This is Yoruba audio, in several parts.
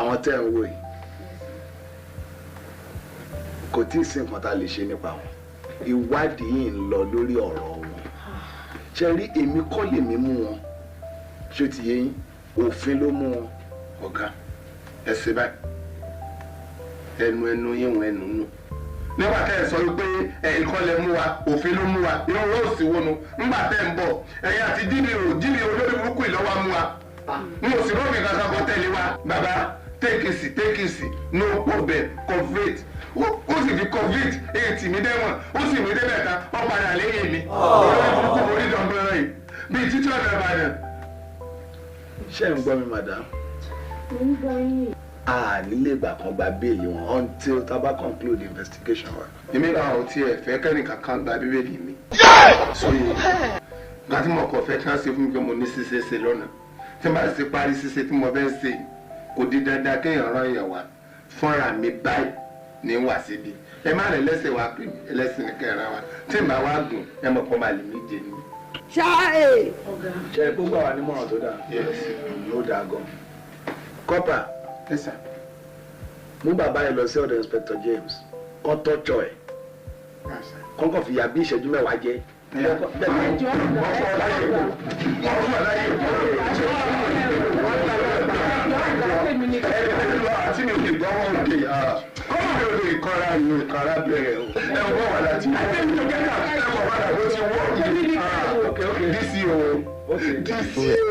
àwọn tẹ́ ń wò yìí kò tí ì sí nǹkan tá a lè ṣe nípa wọn ìwádìí yìí ń lọ lórí ọ̀rọ̀ wọn ṣe rí èmi kọ́ lèmi mú wọn ṣé ti yé yín òfin ló mú wọn. ọ̀gá ẹ ṣe báyìí ẹnu yín wọn ẹnu nù nígbà tẹ́ ẹ sọ wípé ẹ̀kọ́ lẹ mú wa òfin ló mú wa irun ló sì wọnú nígbà tẹ́ ń bọ̀ ẹ̀yin àti jíbi olórí burúkú ìlọ́wọ́ mú wa n ò sì rọ́ọ̀mì kankan kọ́ tẹ̀lé wa bàbá take easy no problem convert ó sì fi convert èyí tì mí dẹ́wọ̀n ó sì mí débẹ̀ tán ó padà lẹ́yìn mi olórí burúkú mo rí dọ̀gbọ́n yìí bíi títí ọ̀nà ìbàdàn. ṣé ń gbọ́ mi madam. mo ń gbọ́ yín. a nílé ìgbà kan gba béèlì wọn until tá bá conclude investigation wa. èmi náà ò tiẹ̀ fẹ́ kẹ́nìkan kan gba bíbélì mi. sóye gbàtí mo kọ̀ fẹ́ kí wọ́n ṣe fún mi pé mo ní ṣíṣe ṣe lọ́nà tí n bá ṣe parí ṣíṣe tí mo fẹ́ ṣe kò di dandan kéèyàn rán èèyàn wá fúnra mi báyìí ní wà síbi ẹ má rẹ lẹ́sẹ̀ wá pè mí ẹlẹ́sìn ní kẹrin wa tí n bá wá gùn ẹ mọ̀ pọ́ máa lè mí jẹ ni. ṣáà ṣe é gbogbo àwa nímọ̀ràn tó dáa. ló dáa gan. kọ́pà mú bàbá yẹn lọ sí ọ̀dọ̀ Inspector James kọ́ tọ́jọ́ ẹ̀ kọ́kọ́ fìyà bí ìṣẹ́jú mẹ́wàá jẹ́.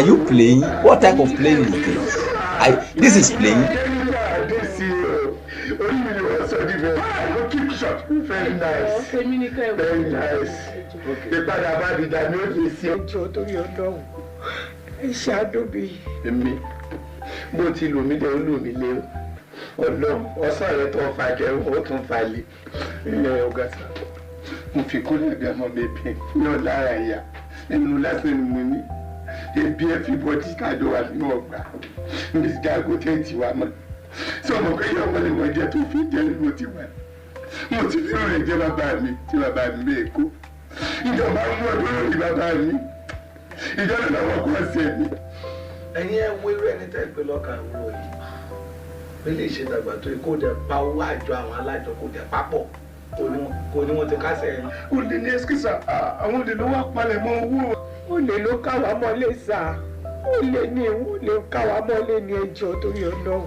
Are you playing? What type of playing is this? This is playing. Very nice. Very nice. Ìpadà bá di dání ó fi sí. ẹjọ́ torí Ọlọ́run ẹ ṣàánú mi. Èmi bó ti lù mí dé ó lù mí lé Ọlọ́run ọ̀sán rẹ̀ tó fa jẹun ó tún fa lé ilẹ̀ ọ̀gá sá. Mo fi kúlẹ̀ bí ọmọ bèbí náà lára ìyá ẹnu lásán ni mo ní. Ebi everybody kájọ wà nínú ọgbà. Ní ìdáàgò tẹ́ǹtì wa mọ́. Sọ ma pé yọ ọmọ lè wọ́n jẹ́ tó fi jẹ́ mo ti wà. Mo ti fi rìn jẹ́ bàbá mi tí bàbá mi bẹ́ẹ̀ kó. Ìjọba mú ọdún lórí bàbá mi. Ìjọba náà wọ́n kọ́ sí ẹ̀mí. ẹ̀yin ẹ̀ wo irú ẹni tẹ́ pé lọ́kàn ìwúrò yìí bí lè ṣe dàgbà tó kó dẹ̀ pa owó àjọ àwọn alájọ kó dẹ̀ papọ̀ kò ní wọ́n ti kásẹ̀ ẹ̀yìn. Olè ní ẹ́síkísà àwọn olè ló wá palẹ̀ mọ́ owó. olè ló káwa mọ́lé sá olè ní olè káwa mọ́lé ní ẹjọ́ torí Ọlọ́run.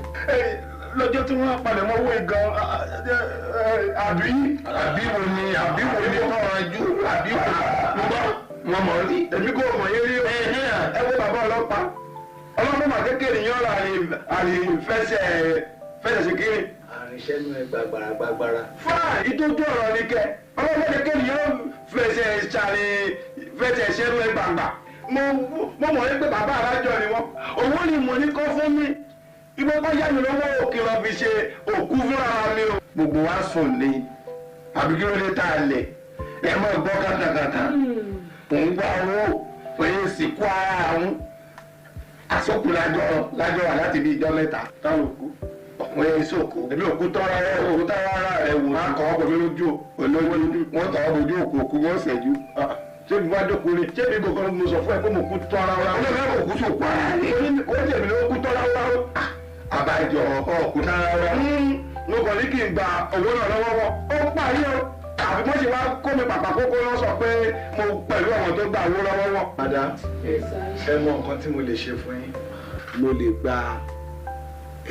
Lọ́jọ́ tí wọ́n palẹ̀ mọ́ owó gan àbí wo ni ọ̀rọ̀ ju àbí wọn mọ̀ rí èmi kò mọ̀ yé rí ẹ wo bàbá ọlọ́pàá máa kékeré yan àrìn fẹsẹ̀ ṣe kéré. àrìnṣẹ́ nu ẹ gbàgbàrà. fáà ìtọ́jú ọ̀rọ̀ ni kẹ ọlọ́pàá kékeré yan fẹsẹ̀ ṣẹ́nu ẹ gbàgbà mo mọ̀ ní pé bàbá alájọ ni wọ́n owó ni mo ní kọ́ fún mi ibo kọ́ yá mi lọ́wọ́ òkè lọ fi ṣe òkú fúnra mi o. gbogbo wa sùn ní àbí kí ló dé tá a lẹ̀ ẹ máa gbọ́ kàtàkàtà òun gbọ́ owó òun sì kó ara àwọn asọ́kù lájọ wà láti bí ìjọ mẹ́ta táwọn òkú wọ́n yẹ sóko ẹbí òkú tọ́ra rẹ̀ òkú tọ́ra rẹ̀ wò á kọ́ ọ́ pẹ̀lú lójú wọ́n tọ́ ọ́ bójú òkú wọ́n ṣẹ́jú ṣé ibi wá dókòrè ṣé ibi gbogbo mo sọ fún ẹ pé mo kú tọ́ra wa ó lè kó sùn pa ó jẹ̀bi ló kú tọ́ra wa àbájọ ọkùn tọ́ra wa ló kàn ní kí n gba owó náà lọ́wọ́ wọn ó parí o àbí mo ṣe wá kó mi pàpà kókó lọ sọ pé mo pẹ̀lú àwọn tó gba owó lọ́wọ́ wọn. madam ẹ mọ nǹkan tí mo lè ṣe fún yín mo lè gba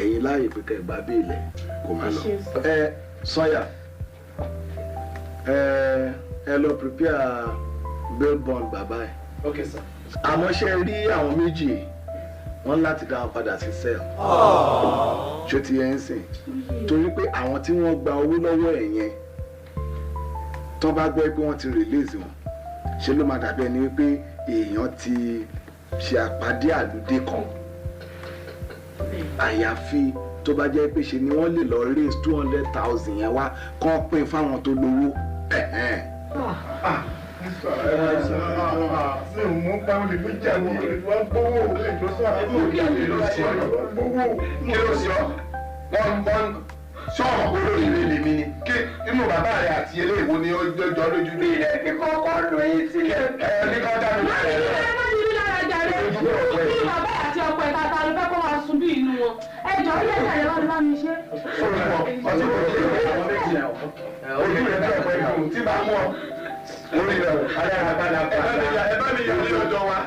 ẹ̀yin láàyè pé kẹ́ ẹ gba béèlẹ̀ kó má lọ. Sọ́yà ẹ lọ prepare bail bond bàbá ẹ. Okay sir. àmọ́ ṣe rí àwọn méjì wọ́n láti dá wọn padà sí cell. ṣó ti yẹn ń sìn torí pé àwọn tí wọ́n gba owó lọ́wọ́ ẹ̀ yẹn tó bá gbọ́ pé wọ́n ti release wọn ṣe ló máa dàbí ẹni wípé èèyàn ti ṣe àpàdé àlùdé kan àyàfi tó bá jẹ́ pé ṣe ni wọ́n lè lọ raise 200,000 yẹn wá kán pín fáwọn tó lówó. mi ò mú báwo lè fi jà ní wọ́n gbówó ìjọsìn kí ló ṣe wọ́n sọ̀rọ̀ olórí ilé lèmi ni kí inú bàbá rẹ̀ àti eléèwò ni ó jọ lójú ní ilẹ̀ ní kọ́kọ́ ló yín sílẹ̀ ní kọ́ dá mi lẹ́yìn rẹ̀. ẹ má yí lára jàre kí bàbá àti ọkọ ẹ̀ka ta ló fẹ́ kó máa sun bí inú wọn. Ẹ jọ ilé ẹ̀ka ìyá wa mi ṣe. tí bá mú ọ orí rẹ alára ẹ bá mi yàlé ọjọ́ wa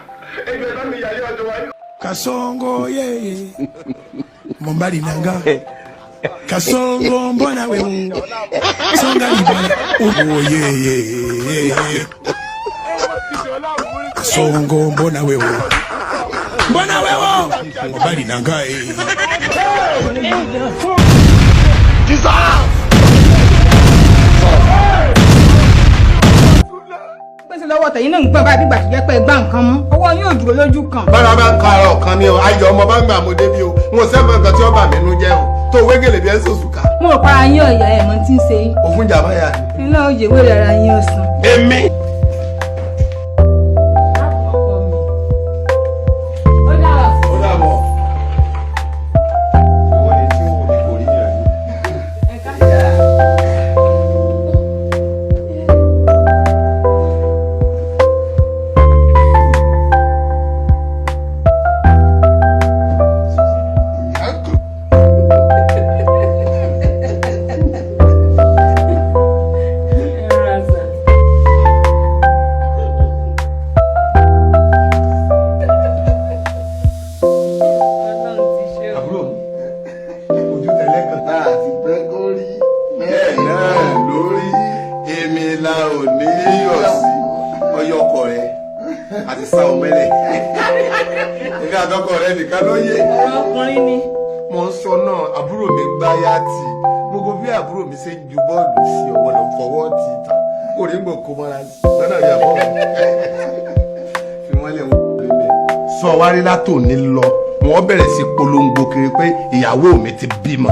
ẹ bá mi yàlé ọjọ́ wa. Kasongo yeye Mombari nanga Kasongo mbona wewe Songa libala oh yeye Kasongo mbona wewe Mombari nanga pèsè lọ́wọ́ tẹ̀yìn náà ń gbọ́n báyìí gbà tó jẹ́ pé gbá nǹkan mú ọwọ́ yóò dúró lójú kan. bára bá ń ka ọ̀rọ̀ kan ni o ayọ̀ ọmọ bá ń gbà mo débi o n ò sẹ́fọ̀ nǹkan tí ó bà mí nú jẹ́ o tó wégele bí ẹ ń sòsù ká. mo rò para yín ọ̀yà ẹ̀ mọ́ tí ń ṣe yín. òfin jà báyà ni. iná òye wé rẹ̀ ara yín ọ̀sán. èmi. ó dára sí. ó dàbọ̀. ìwọ ni tí wò ní kò rí yẹn rí. ẹ̀ka àbúrò mi ojú tẹ̀lé kan. láti pẹ́ kó rí bẹ́ẹ̀ náà lórí èmi la ò ní yọ̀ sí ọyọkọ rẹ àti sáwọn mẹ́lẹ̀ èmi àtọkọ rẹ nìkan ló yé. ọkùnrin ni. mo ń sọ náà àbúrò mi gbá yàtì mo kò bí àbúrò mi ṣe ń ju bọ́ọ̀lù sí ọ̀gbọ́dọ̀ fọwọ́ tì í ta kò rí gbò kó mọ́ra lọ́nà yà bọ́ fi wọ́n lẹ̀ wọ́n lé sọ wárí látòní lọ wọ́n bẹ̀rẹ̀ sí polongo kiri pé ìyàwó mi ti bímọ.